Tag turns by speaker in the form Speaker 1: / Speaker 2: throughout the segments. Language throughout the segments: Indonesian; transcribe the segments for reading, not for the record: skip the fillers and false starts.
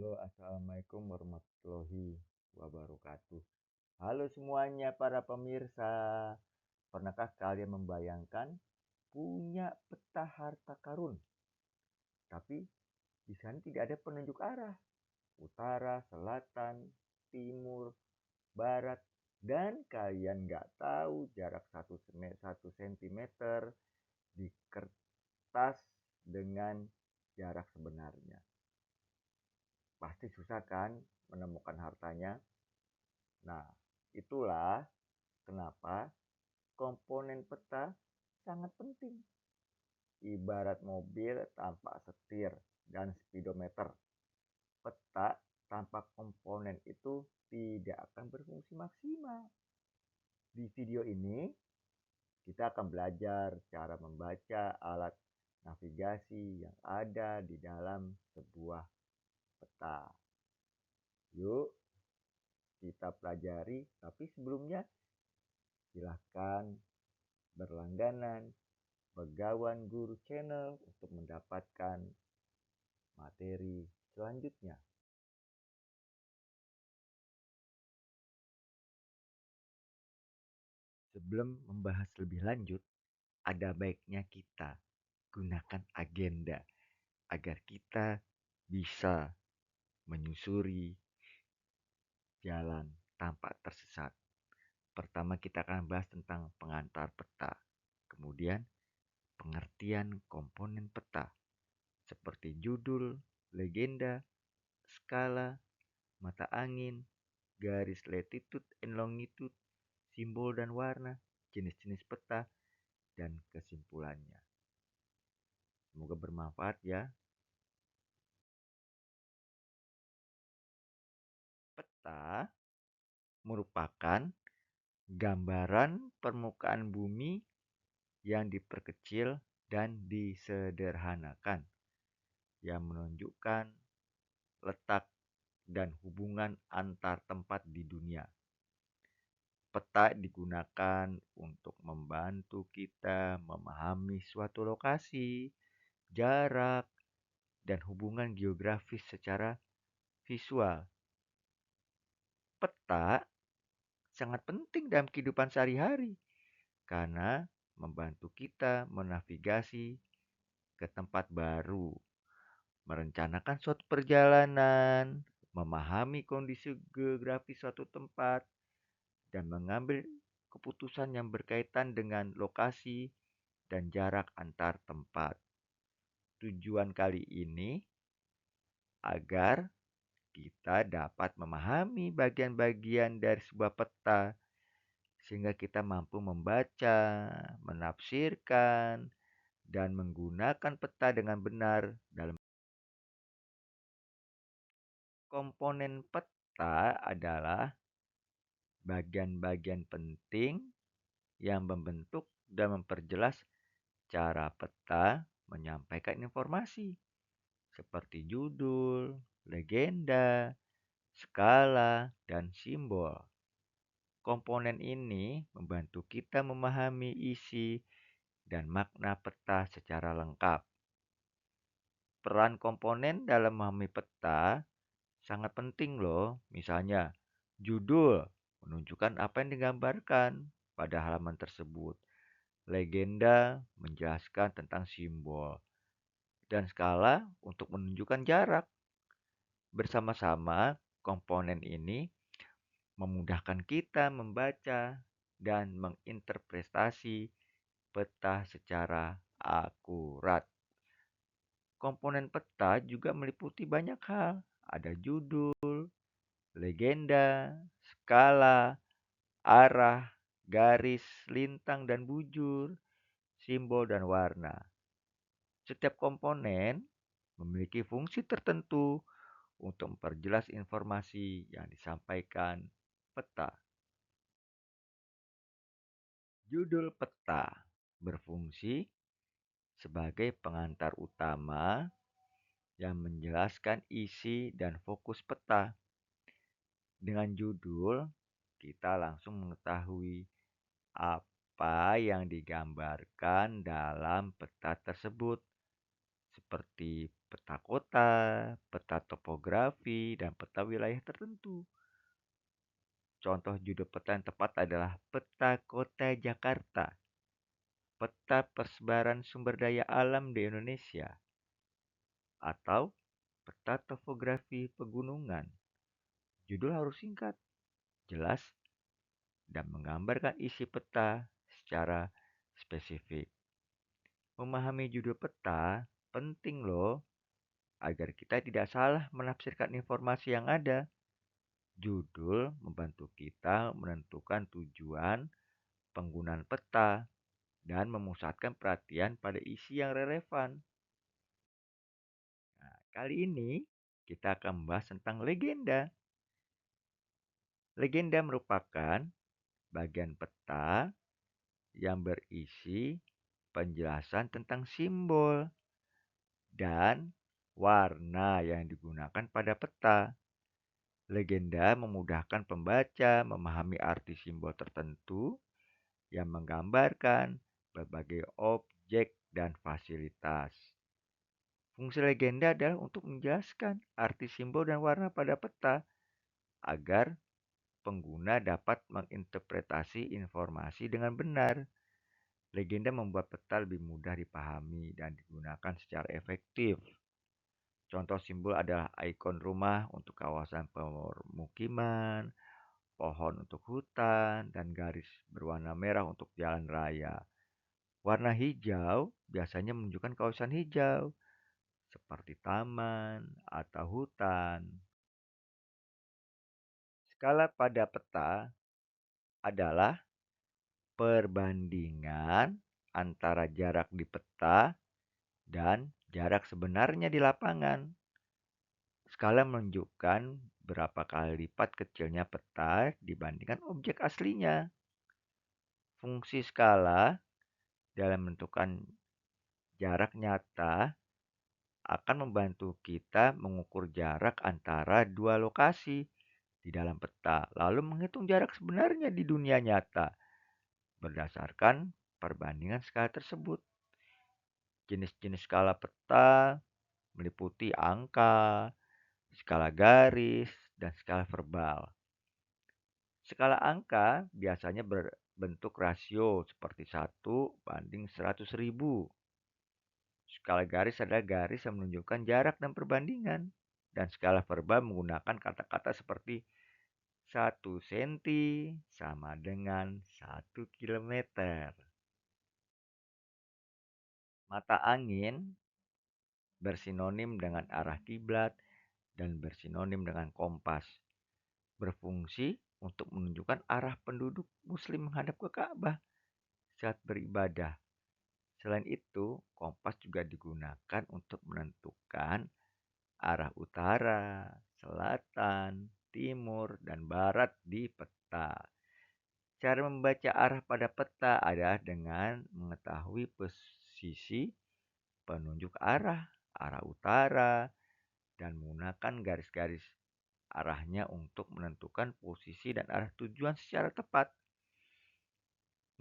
Speaker 1: Halo, assalamualaikum warahmatullahi wabarakatuh. Halo semuanya para pemirsa. Pernahkah kalian membayangkan punya peta harta karun, tapi di sana tidak ada penunjuk arah, utara, selatan, timur, barat, dan kalian nggak tahu jarak 1 cm di kertas dengan jarak sebenarnya. Pasti susah kan menemukan hartanya? Nah, itulah kenapa komponen peta sangat penting. Ibarat mobil tanpa setir dan speedometer, peta tanpa komponen itu tidak akan berfungsi maksimal. Di video ini, kita akan belajar cara membaca alat navigasi yang ada di dalam sebuah peta. Yuk, kita pelajari, tapi sebelumnya silahkan berlangganan Begawan Guru Channel untuk mendapatkan materi selanjutnya. Sebelum membahas lebih lanjut, ada baiknya kita gunakan agenda agar kita bisa menyusuri jalan tanpa tersesat. Pertama kita akan bahas tentang pengantar peta, kemudian pengertian komponen peta seperti judul, legenda, skala, mata angin, garis latitude and longitude, simbol dan warna, jenis-jenis peta, dan kesimpulannya. Semoga bermanfaat ya. Peta merupakan gambaran permukaan bumi yang diperkecil dan disederhanakan, yang menunjukkan letak dan hubungan antar tempat di dunia. Peta digunakan untuk membantu kita memahami suatu lokasi, jarak, dan hubungan geografis secara visual. Peta sangat penting dalam kehidupan sehari-hari karena membantu kita menavigasi ke tempat baru, merencanakan suatu perjalanan, memahami kondisi geografis suatu tempat, dan mengambil keputusan yang berkaitan dengan lokasi dan jarak antar tempat. Tujuan kali ini agar kita dapat memahami bagian-bagian dari sebuah peta sehingga kita mampu membaca, menafsirkan, dan menggunakan peta dengan benar dalam komponen peta adalah bagian-bagian penting yang membentuk dan memperjelas cara peta menyampaikan informasi seperti judul, legenda, skala, dan simbol. Komponen ini membantu kita memahami isi dan makna peta secara lengkap. Peran komponen dalam memahami peta sangat penting loh. Misalnya, judul menunjukkan apa yang digambarkan pada halaman tersebut. Legenda menjelaskan tentang simbol. Dan skala untuk menunjukkan jarak. Bersama-sama, komponen ini memudahkan kita membaca dan menginterpretasi peta secara akurat. Komponen peta juga meliputi banyak hal. Ada judul, legenda, skala, arah, garis, lintang dan bujur, simbol dan warna. Setiap komponen memiliki fungsi tertentu untuk memperjelas informasi yang disampaikan peta. Judul peta berfungsi sebagai pengantar utama yang menjelaskan isi dan fokus peta. Dengan judul, kita langsung mengetahui apa yang digambarkan dalam peta tersebut, seperti peta kota, peta topografi, dan peta wilayah tertentu. Contoh judul peta yang tepat adalah Peta Kota Jakarta, Peta Persebaran Sumber Daya Alam di Indonesia, atau Peta Topografi Pegunungan. Judul harus singkat, jelas, dan menggambarkan isi peta secara spesifik. Memahami judul peta penting loh, agar kita tidak salah menafsirkan informasi yang ada. Judul membantu kita menentukan tujuan penggunaan peta dan memusatkan perhatian pada isi yang relevan. Nah, kali ini kita akan membahas tentang legenda. Legenda merupakan bagian peta yang berisi penjelasan tentang simbol dan warna yang digunakan pada peta. Legenda memudahkan pembaca memahami arti simbol tertentu yang menggambarkan berbagai objek dan fasilitas. Fungsi legenda adalah untuk menjelaskan arti simbol dan warna pada peta agar pengguna dapat menginterpretasi informasi dengan benar. Legenda membuat peta lebih mudah dipahami dan digunakan secara efektif. Contoh simbol adalah ikon rumah untuk kawasan permukiman, pohon untuk hutan, dan garis berwarna merah untuk jalan raya. Warna hijau biasanya menunjukkan kawasan hijau, seperti taman atau hutan. Skala pada peta adalah perbandingan antara jarak di peta dan jarak sebenarnya di lapangan. Skala menunjukkan berapa kali lipat kecilnya peta dibandingkan objek aslinya. Fungsi skala dalam menentukan jarak nyata akan membantu kita mengukur jarak antara dua lokasi di dalam peta, lalu menghitung jarak sebenarnya di dunia nyata berdasarkan perbandingan skala tersebut. Jenis-jenis skala peta meliputi angka, skala garis, dan skala verbal. Skala angka biasanya berbentuk rasio seperti 1:100.000. Skala garis adalah garis yang menunjukkan jarak dan perbandingan. Dan skala verbal menggunakan kata-kata seperti 1 cm sama dengan 1 kilometer. Mata angin bersinonim dengan arah kiblat dan bersinonim dengan kompas. Berfungsi untuk menunjukkan arah penduduk muslim menghadap ke Ka'bah saat beribadah. Selain itu, kompas juga digunakan untuk menentukan arah utara, selatan, timur, dan barat di peta. Cara membaca arah pada peta adalah dengan mengetahui posisi penunjuk arah, arah utara, dan menggunakan garis-garis arahnya untuk menentukan posisi dan arah tujuan secara tepat.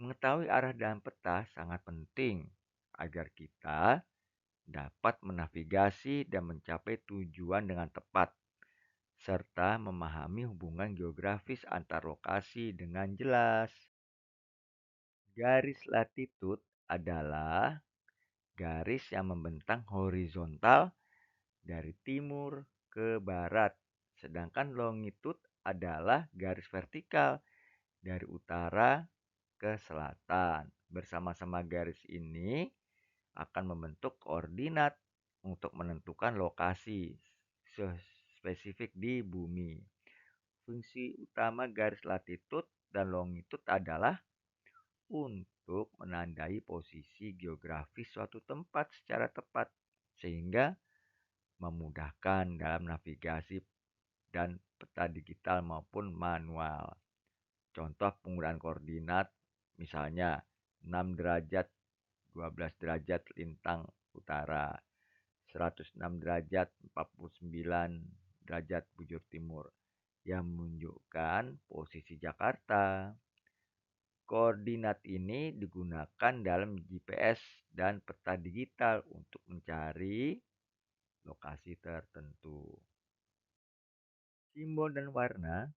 Speaker 1: Mengetahui arah dalam peta sangat penting agar kita dapat menavigasi dan mencapai tujuan dengan tepat, serta memahami hubungan geografis antar lokasi dengan jelas. Garis latitude adalah garis yang membentang horizontal dari timur ke barat, sedangkan longitude adalah garis vertikal dari utara ke selatan. Bersama-sama garis ini akan membentuk koordinat untuk menentukan lokasi spesifik di bumi. Fungsi utama garis latitude dan longitude adalah untuk menandai posisi geografis suatu tempat secara tepat, sehingga memudahkan dalam navigasi dan peta digital maupun manual. Contoh penggunaan koordinat misalnya 6 derajat 12 derajat lintang utara, 106 derajat 49 derajat bujur timur yang menunjukkan posisi Jakarta. Koordinat ini digunakan dalam GPS dan peta digital untuk mencari lokasi tertentu. Simbol dan warna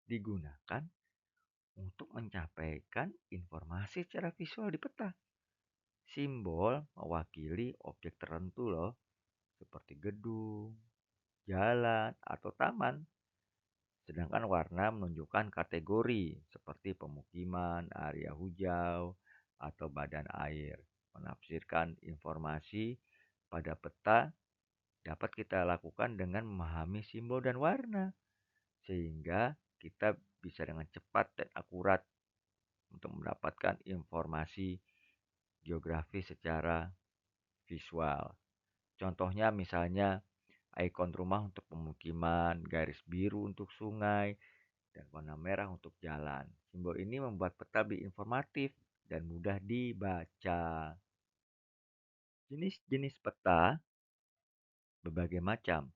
Speaker 1: digunakan untuk menyampaikan informasi secara visual di peta. Simbol mewakili objek tertentu loh, seperti gedung, jalan, atau taman. Sedangkan warna menunjukkan kategori seperti pemukiman, area hijau, atau badan air. Menafsirkan informasi pada peta dapat kita lakukan dengan memahami simbol dan warna, sehingga kita bisa dengan cepat dan akurat untuk mendapatkan informasi geografi secara visual. Contohnya misalnya ikon rumah untuk pemukiman, garis biru untuk sungai, dan warna merah untuk jalan. Simbol ini membuat peta lebih informatif dan mudah dibaca. Jenis-jenis peta berbagai macam.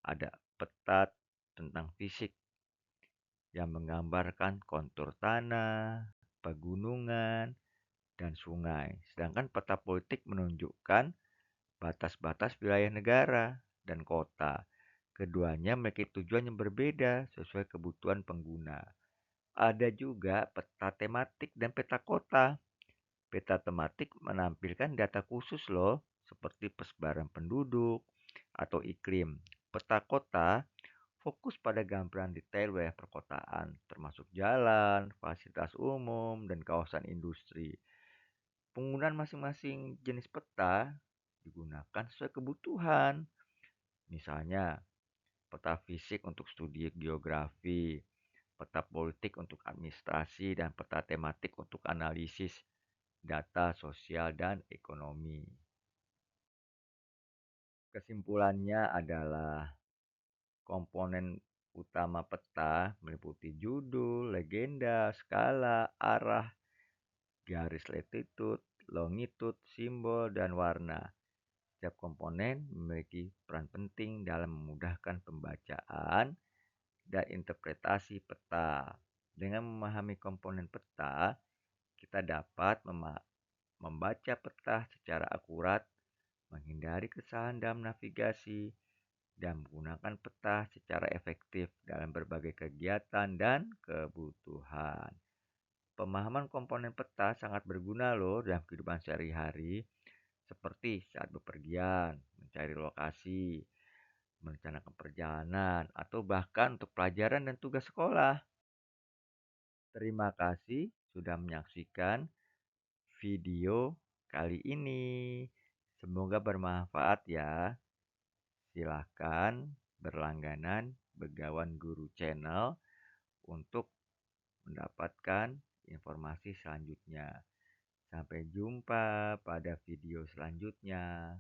Speaker 1: Ada peta tentang fisik yang menggambarkan kontur tanah, pegunungan, dan sungai. Sedangkan peta politik menunjukkan batas-batas wilayah negara dan kota. Keduanya memiliki tujuan yang berbeda sesuai kebutuhan pengguna. Ada juga peta tematik dan peta kota. Peta tematik menampilkan data khusus loh, seperti persebaran penduduk atau iklim. Peta kota fokus pada gambaran detail wilayah perkotaan, termasuk jalan, fasilitas umum, dan kawasan industri. Penggunaan masing-masing jenis peta digunakan sesuai kebutuhan. Misalnya, peta fisik untuk studi geografi, peta politik untuk administrasi, dan peta tematik untuk analisis data sosial dan ekonomi. Kesimpulannya adalah komponen utama peta meliputi judul, legenda, skala, arah, garis latitude, longitude, simbol, dan warna. Setiap komponen memiliki peran penting dalam memudahkan pembacaan dan interpretasi peta. Dengan memahami komponen peta, kita dapat membaca peta secara akurat, menghindari kesalahan dalam navigasi, dan menggunakan peta secara efektif dalam berbagai kegiatan dan kebutuhan. Pemahaman komponen peta sangat berguna loh dalam kehidupan sehari-hari, seperti saat bepergian, mencari lokasi, merencanakan perjalanan, atau bahkan untuk pelajaran dan tugas sekolah. Terima kasih sudah menyaksikan video kali ini. Semoga bermanfaat ya. Silahkan berlangganan Begawan Guru Channel untuk mendapatkan informasi selanjutnya. Sampai jumpa pada video selanjutnya.